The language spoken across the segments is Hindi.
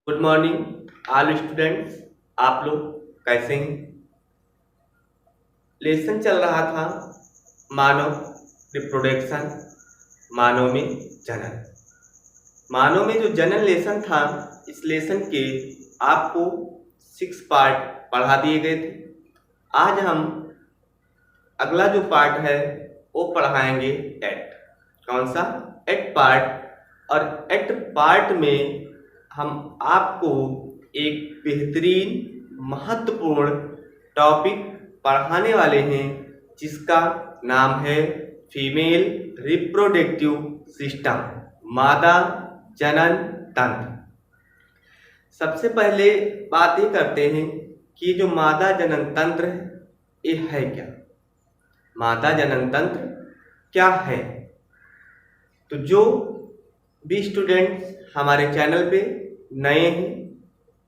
Good morning all students. आप लोग कैसे हैं? लेसन चल रहा था मानव रिप्रोडक्शन, मानव में जनन। मानव में जो जनन लेसन था, इस लेसन के आपको 6 पार्ट पढ़ा दिए गए थे। आज हम अगला जो पार्ट है वो पढ़ाएंगे 8। कौन सा? 8 पार्ट। और 8 पार्ट में हम आपको एक बेहतरीन महत्वपूर्ण टॉपिक पढ़ाने वाले हैं, जिसका नाम है फीमेल रिप्रोडक्टिव सिस्टम, मादा जनन तंत्र। सबसे पहले बात ये करते हैं कि जो मादा जनन तंत्र है ये है क्या। मादा जनन तंत्र क्या है? तो जो भी स्टूडेंट्स हमारे चैनल पे नए हैं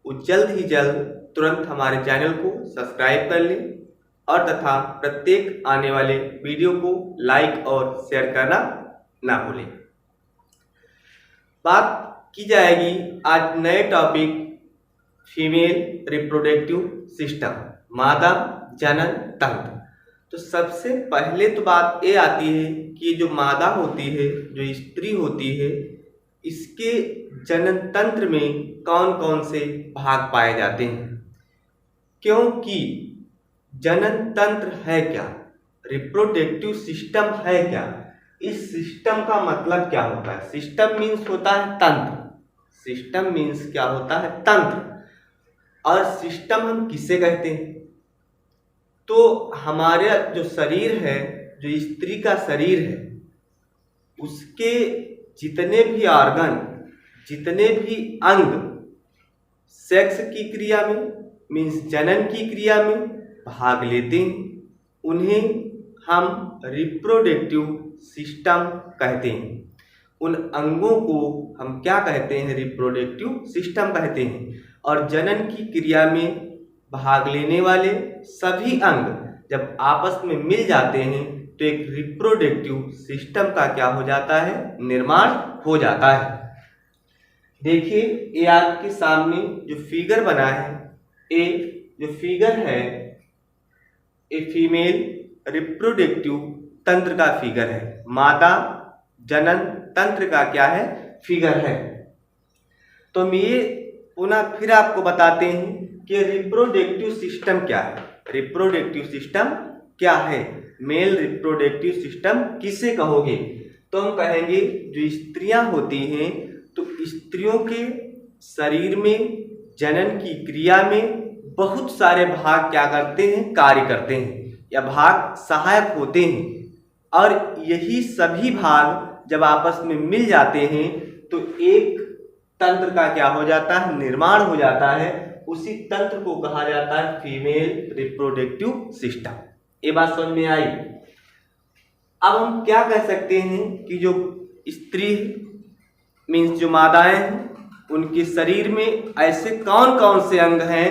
वो जल्द ही जल्द तुरंत हमारे चैनल को सब्सक्राइब कर लें और तथा प्रत्येक आने वाले वीडियो को लाइक और शेयर करना ना भूलें। बात की जाएगी आज नए टॉपिक फीमेल रिप्रोडक्टिव सिस्टम, मादा जनन तंत्र। तो सबसे पहले तो बात ये आती है कि जो मादा होती है, जो स्त्री होती है, इसके जनन तंत्र में कौन कौन से भाग पाए जाते हैं। क्योंकि जनन तंत्र है क्या, रिप्रोडक्टिव सिस्टम है क्या, इस सिस्टम का मतलब क्या होता है। सिस्टम मीन्स होता है तंत्र। सिस्टम मीन्स क्या होता है? तंत्र। और सिस्टम हम किसे कहते हैं? तो हमारे जो शरीर है, जो स्त्री का शरीर है, उसके जितने भी ऑर्गन, जितने भी अंग सेक्स की क्रिया में मीन्स जनन की क्रिया में भाग लेते हैं, उन्हें हम रिप्रोडक्टिव सिस्टम कहते हैं। उन अंगों को हम क्या कहते हैं? रिप्रोडक्टिव सिस्टम कहते हैं। और जनन की क्रिया में भाग लेने वाले सभी अंग जब आपस में मिल जाते हैं तो एक रिप्रोडक्टिव सिस्टम का क्या हो जाता है? निर्माण हो जाता है। देखिए ये आपके सामने जो फिगर बना है, ये जो फिगर है ये फीमेल रिप्रोडक्टिव तंत्र का फिगर है, मादा जनन तंत्र का क्या है? फिगर है। तो हम ये पुनः फिर आपको बताते हैं कि रिप्रोडक्टिव सिस्टम क्या है। रिप्रोडक्टिव सिस्टम क्या है? मेल रिप्रोडक्टिव सिस्टम किसे कहोगे? तो हम कहेंगे जो स्त्रियां होती हैं, तो स्त्रियों के शरीर में जनन की क्रिया में बहुत सारे भाग क्या करते हैं? कार्य करते हैं या भाग सहायक होते हैं। और यही सभी भाग जब आपस में मिल जाते हैं तो एक तंत्र का क्या हो जाता है? निर्माण हो जाता है। उसी तंत्र को कहा जाता है फीमेल रिप्रोडक्टिव सिस्टम। ये बात समझ में आई? अब हम क्या कह सकते हैं कि जो स्त्री मीन्स जो मादाएं हैं, उनके शरीर में ऐसे कौन कौन से अंग हैं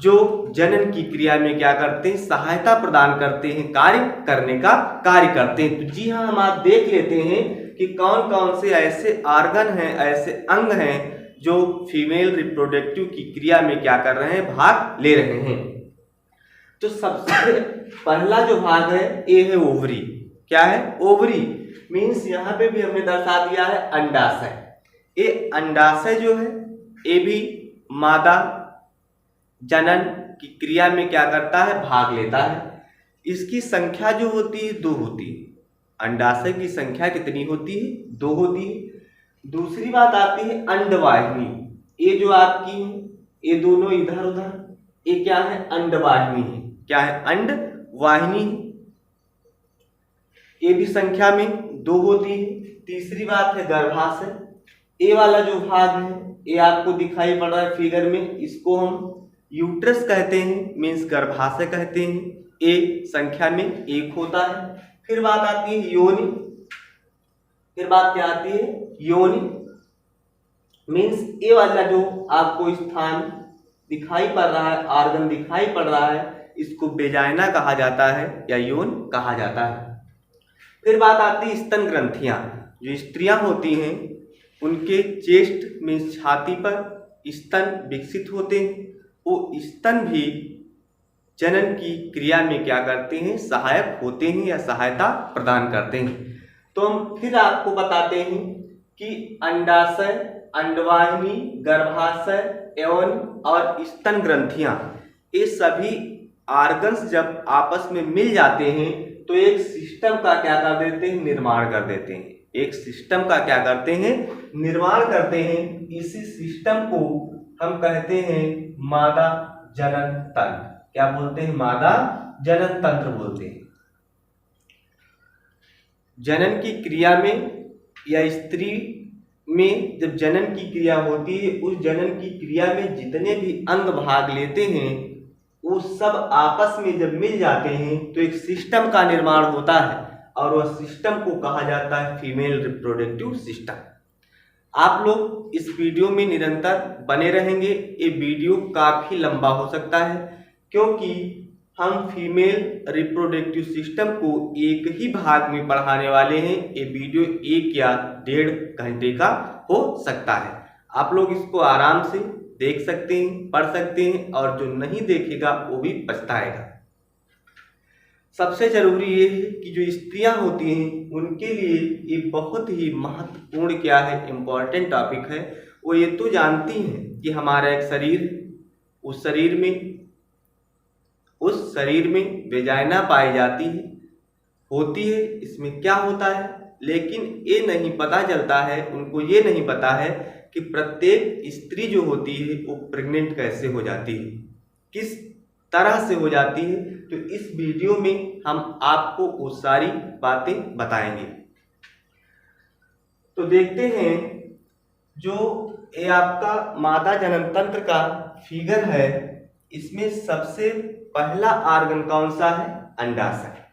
जो जनन की क्रिया में क्या करते हैं? सहायता प्रदान करते हैं, कार्य करने का कार्य करते हैं। तो जी हाँ, हम आज देख लेते हैं कि कौन कौन से ऐसे ऑर्गन हैं, ऐसे अंग हैं जो फीमेल रिप्रोडक्टिव की क्रिया में क्या कर रहे हैं? भाग ले रहे हैं। तो सबसे पहला जो भाग है ये है ओवरी। क्या है? ओवरी मीन्स यहाँ पे भी हमने दर्शा दिया है अंडाशय। ये अंडाशय जो है ये भी मादा जनन की क्रिया में क्या करता है? भाग लेता है। इसकी संख्या जो होती है 2 होती है। अंडाशय की संख्या कितनी होती है? 2 होती है। दूसरी बात आती है अंडवाहिनी। ये जो आपकी है, ये दोनों इधर उधर, ये क्या है? अंडवाहिनी है। क्या है? अंडवाहिनी। ये भी संख्या में 2 होती है। तीसरी बात है गर्भाशय। ये वाला जो भाग है ये आपको दिखाई पड़ रहा है फिगर में, इसको हम यूट्रस कहते हैं, मीन्स गर्भाशय कहते हैं। ये संख्या में 1 होता है। फिर बात आती है योनि। फिर बात क्या आती है? योनि मीन्स ये वाला जो आपको स्थान दिखाई पड़ रहा है, ऑर्गन दिखाई पड़ रहा है, इसको वेजाइना कहा जाता है या यौन कहा जाता है। फिर बात आती है स्तन ग्रंथियां। जो स्त्रियां होती हैं उनके चेस्ट मीन्स छाती पर स्तन विकसित होते हैं, वो स्तन भी जनन की क्रिया में क्या करते हैं, सहायक होते हैं या सहायता प्रदान करते हैं। तो हम फिर आपको बताते हैं कि अंडाशय, अंडवाहिनी, गर्भाशय, यौन और स्तन ग्रंथियां, ये सभी ऑर्गन्स जब आपस में मिल जाते हैं तो एक सिस्टम का क्या कर देते हैं, निर्माण कर देते हैं। एक सिस्टम का क्या करते हैं, निर्माण करते हैं। इसी सिस्टम को हम कहते हैं मादा जनन तंत्र। क्या बोलते हैं, मादा जनन तंत्र बोलते हैं। जनन की क्रिया में या स्त्री में जब जनन की क्रिया होती है, उस जनन की क्रिया में जितने भी अंग भाग लेते हैं वो सब आपस में जब मिल जाते हैं तो एक सिस्टम का निर्माण होता है और वह सिस्टम को कहा जाता है फीमेल रिप्रोडक्टिव सिस्टम। आप लोग इस वीडियो में निरंतर बने रहेंगे। ये वीडियो काफ़ी लंबा हो सकता है क्योंकि हम फीमेल रिप्रोडक्टिव सिस्टम को एक ही भाग में पढ़ाने वाले हैं। ये वीडियो 1 या 1.5 घंटे का हो सकता है। आप लोग इसको आराम से देख सकते हैं, पढ़ सकते हैं और जो नहीं देखेगा वो भी पछताएगा। सबसे जरूरी ये है कि जो स्त्रियां होती हैं उनके लिए ये बहुत ही महत्वपूर्ण क्या है, इम्पोर्टेंट टॉपिक है। वो ये तो जानती हैं कि हमारा एक शरीर, उस शरीर में वेजाइना पाई जाती है, होती है, इसमें क्या होता है, लेकिन ये नहीं पता चलता है, उनको ये नहीं पता है कि प्रत्येक स्त्री जो होती है वो प्रेग्नेंट कैसे हो जाती है, किस तरह से हो जाती है। तो इस वीडियो में हम आपको वो सारी बातें बताएंगे। तो देखते हैं, जो ये आपका मादा जनन तंत्र का फिगर है, इसमें सबसे पहला ऑर्गन कौन सा है, अंडाशय।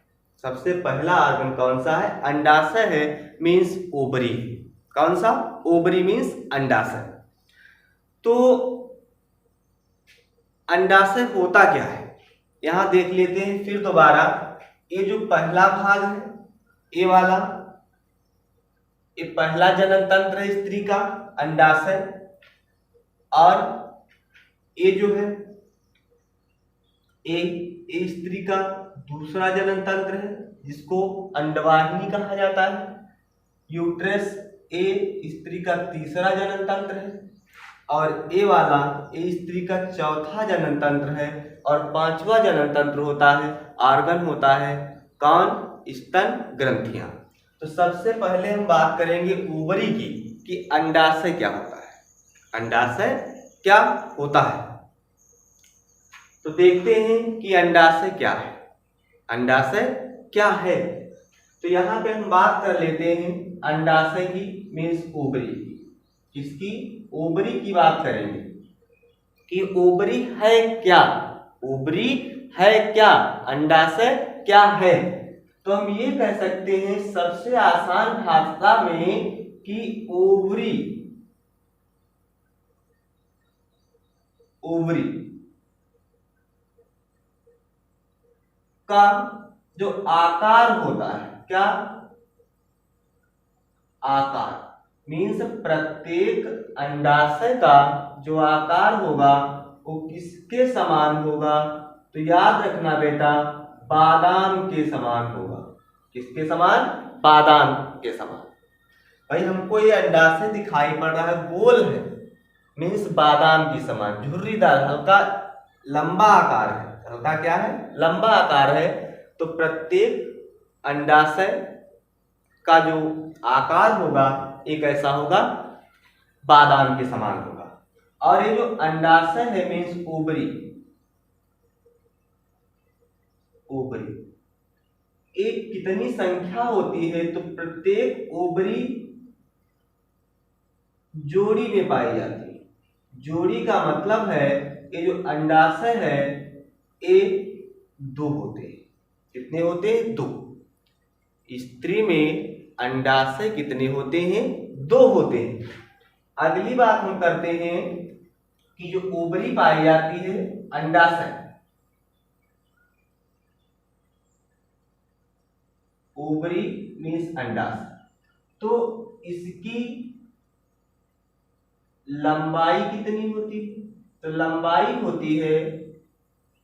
सबसे पहला ऑर्गन कौन सा है, अंडाशय है, मीन्स ओवरी। कौन सा, ओवरी मीन्स अंडाशय। तो अंडाशय होता क्या है, यहां देख लेते हैं फिर दोबारा। ये जो पहला भाग है, ये वाला, ये पहला जनन तंत्र है स्त्री का, अंडाशय। और ये जो है ये स्त्री का दूसरा जनन तंत्र है जिसको अंडवाहिनी कहा जाता है। यूट्रस ए स्त्री का तीसरा जनन तंत्र है और ये वाला ये स्त्री का चौथा जनन तंत्र है। और पांचवा जनन तंत्र होता है, ऑर्गन होता है कौन, स्तन ग्रंथियां। तो सबसे पहले हम बात करेंगे ओवरी की कि अंडाशय क्या होता है, अंडाशय क्या होता है। तो देखते हैं कि अंडाशय क्या है, अंडाशय क्या है। तो यहाँ पे हम बात कर लेते हैं अंडाशय की, मीन्स ओवरी की। किसकी, ओवरी की बात करेंगे कि ओवरी है क्या, ओवरी है क्या, अंडाशय क्या है। तो हम ये कह सकते हैं सबसे आसान भाषा में कि ओवरी, ओवरी का जो आकार होता है, क्या आकार, मीन्स प्रत्येक अंडाशय का जो आकार होगा वो किसके समान होगा, तो याद रखना बेटा, बादाम के समान होगा। किसके समान, बादाम के समान। भाई हमको ये अंडाशय दिखाई पड़ रहा है, गोल है, मीन्स बादाम के समान, झुर्रीदार, हल्का लंबा आकार है। हल्का क्या है, लंबा आकार है। तो प्रत्येक अंडाशय का जो आकार होगा एक ऐसा होगा, बादाम के समान होगा। और ये जो अंडाशय है मीन्स ओवरी, ओवरी एक कितनी संख्या होती है, तो प्रत्येक ओवरी जोड़ी में पाई जाती है। जोड़ी का मतलब है ये जो अंडाशय है ये 2 होते हैं। कितने होते हैं, 2। स्त्री में अंडाशय कितने होते हैं, 2 होते हैं। अगली बात हम करते हैं कि जो ओवरी पाई जाती है, अंडाशय, ओवरी मीन्स अंडाशय, तो इसकी लंबाई कितनी होती है? तो लंबाई होती है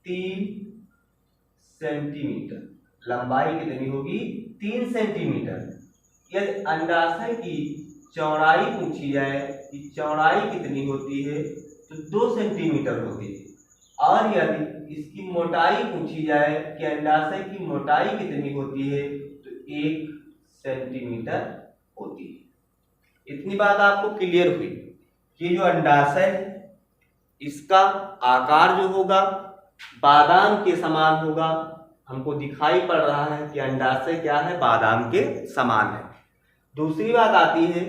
3 सेंटीमीटर। लंबाई कितनी होगी? 3 सेंटीमीटर। यदि अंडाशय की चौड़ाई पूछी जाए कि चौड़ाई कितनी होती है, तो 2 सेंटीमीटर होती है। और यदि इसकी मोटाई पूछी जाए कि अंडाशय की मोटाई कितनी होती है, तो 1 सेंटीमीटर होती है। इतनी बात आपको क्लियर हुई कि जो अंडाशय है इसका आकार जो होगा बादाम के समान होगा। हमको दिखाई पड़ रहा है कि अंडाशय क्या है? बादाम के समान है। दूसरी बात आती है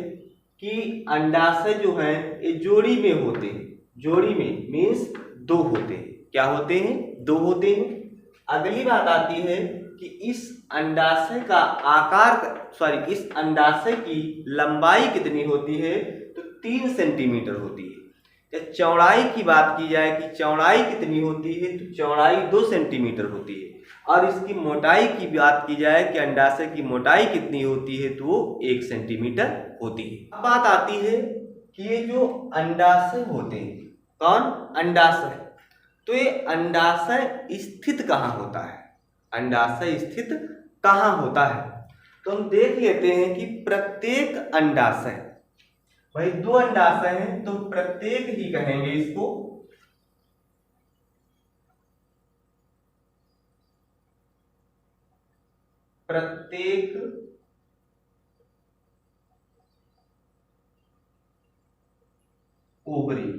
कि अंडाशय जो है ये जोड़ी में होते हैं। जोड़ी में मीन्स 2 होते हैं। क्या होते हैं? 2 होते हैं। अगली बात आती है कि इस अंडाशय का इस अंडाशय की लंबाई कितनी होती है? तो 3 सेंटीमीटर होती है। चौड़ाई की बात की जाए कि चौड़ाई कितनी होती है, तो चौड़ाई 2 सेंटीमीटर होती है। और इसकी मोटाई की बात की जाए कि अंडाशय की मोटाई कितनी होती है, तो वो 1 सेंटीमीटर होती है। अब बात आती है कि ये जो अंडाशय होते हैं, कौन? अंडाशय। तो ये अंडाशय स्थित कहाँ होता है? अंडाशय स्थित कहाँ होता है? तो हम देख लेते हैं कि प्रत्येक अंडाशय, भाई 2 अंडाशय हैं तो प्रत्येक ही कहेंगे इसको। प्रत्येक ओवरी।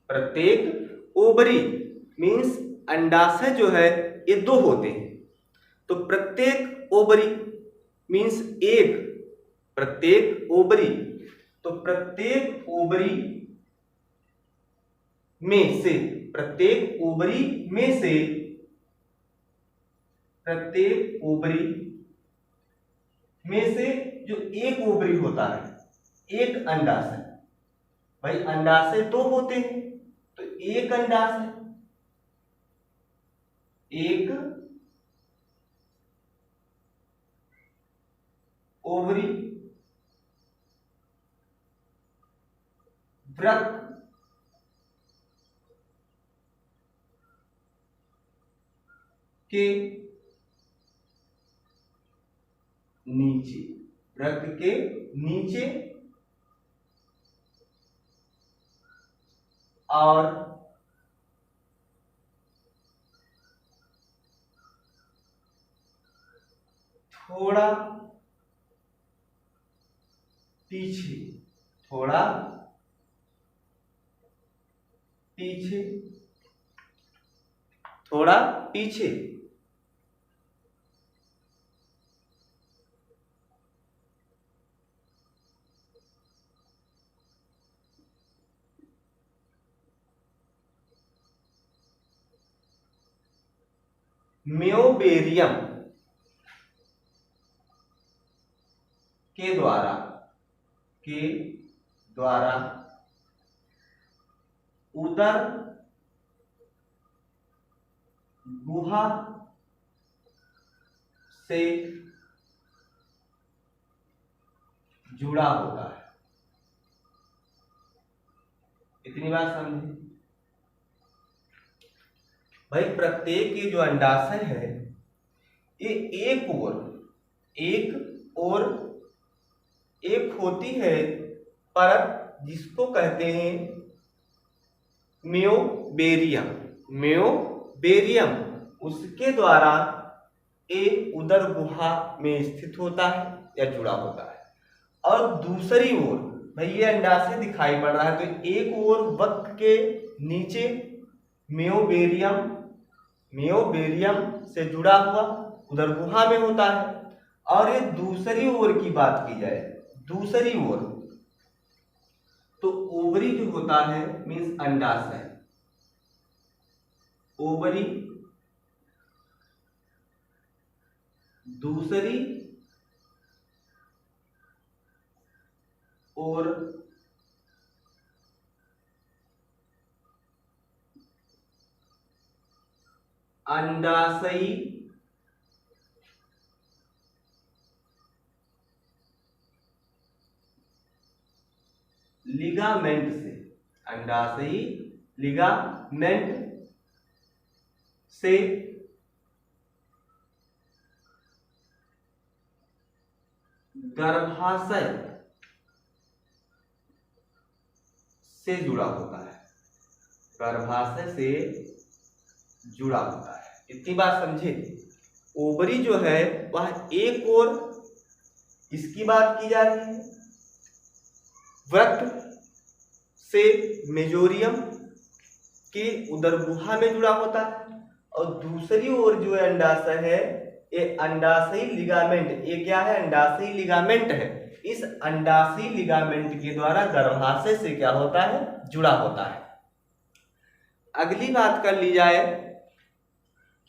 प्रत्येक ओवरी मीन्स अंडाशय जो है ये 2 होते हैं। तो प्रत्येक ओवरी मीन्स 1। प्रत्येक ओवरी, तो प्रत्येक ओवरी में से, प्रत्येक ओवरी में से, प्रत्येक ओवरी में से जो एक ओवरी होता है, एक अंडाशय। भाई अंडाशय 2 होते हैं तो एक अंडाशय, एक ओवरी वृक्क के नीचे, वृक्क के नीचे और थोड़ा पीछे, थोड़ा पीछे, थोड़ा पीछे। म्योबेरियम के द्वारा, के द्वारा उदर गुहा से जुड़ा होता है। इतनी बात समझे? भाई प्रत्येक ये जो अंडाशय है ये एक होती है परत जिसको कहते हैं म्योबेरियम। म्योबेरियम उसके द्वारा एक उदर गुहा में स्थित होता है या जुड़ा होता है। और दूसरी ओर भाई ये अंडाशय दिखाई पड़ रहा है तो एक ओर वक्र के नीचे म्योबेरियम से जुड़ा हुआ उदर गुहा में होता है। और ये दूसरी ओर की बात की जाए, दूसरी ओर, तो ओवरी जो होता है मीन्स अंडाशय, ओवरी दूसरी और अंडाशयी लिगामेंट से, अंडाशयी लिगामेंट से गर्भाशय से जुड़ा होता है, गर्भाशय से जुड़ा होता है। इतनी बात समझे। ओवरी जो है वह एक और, इसकी बात की जा रही है, वृक्क से मेजोरियम के उदर गुहा में जुड़ा होता है, और दूसरी ओर जो अंडाशय है ये अंडाशयी लिगामेंट, ये क्या है, अंडाशयी लिगामेंट है। इस अंडाशयी लिगामेंट के द्वारा गर्भाशय से क्या होता है, जुड़ा होता है। अगली बात कर ली जाए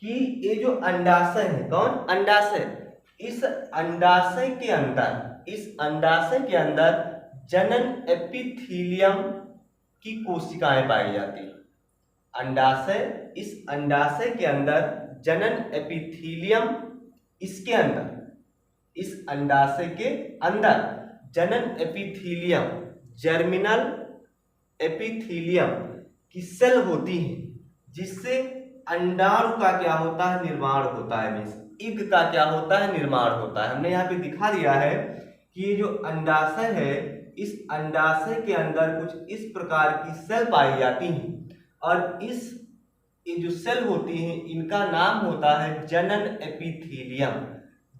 कि ये जो अंडाशय है, कौन, अंडाशय, इस अंडाशय के अंदर जनन एपिथीलियम की कोशिकाएं पाई जाती हैं। अंडाशय, इस अंडाशय के अंदर जनन एपिथीलियम, इसके अंदर, इस अंडाशय के अंदर जनन एपिथीलियम, जर्मिनल एपिथीलियम की सेल होती है, जिससे अंडाणु का क्या होता है, निर्माण होता है, मीन्स इग का क्या होता है, निर्माण होता है। हमने यहाँ पे दिखा दिया है कि ये जो अंडाशय है, इस अंडाशय के अंदर कुछ इस प्रकार की सेल पाई जाती हैं, और ये जो सेल होती हैं इनका नाम होता है जनन एपिथीलियम,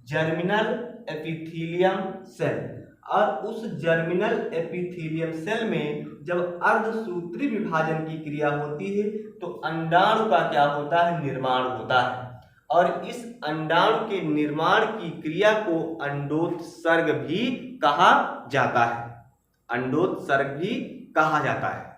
जर्मिनल एपिथीलियम सेल। और उस जर्मिनल एपिथीलियम सेल में जब अर्धसूत्री विभाजन की क्रिया होती है तो अंडाणु का क्या होता है, निर्माण होता है, और इस अंडाणु के निर्माण की क्रिया को अंडोत्सर्ग भी कहा जाता है, अंडोत्सर्ग भी कहा जाता है।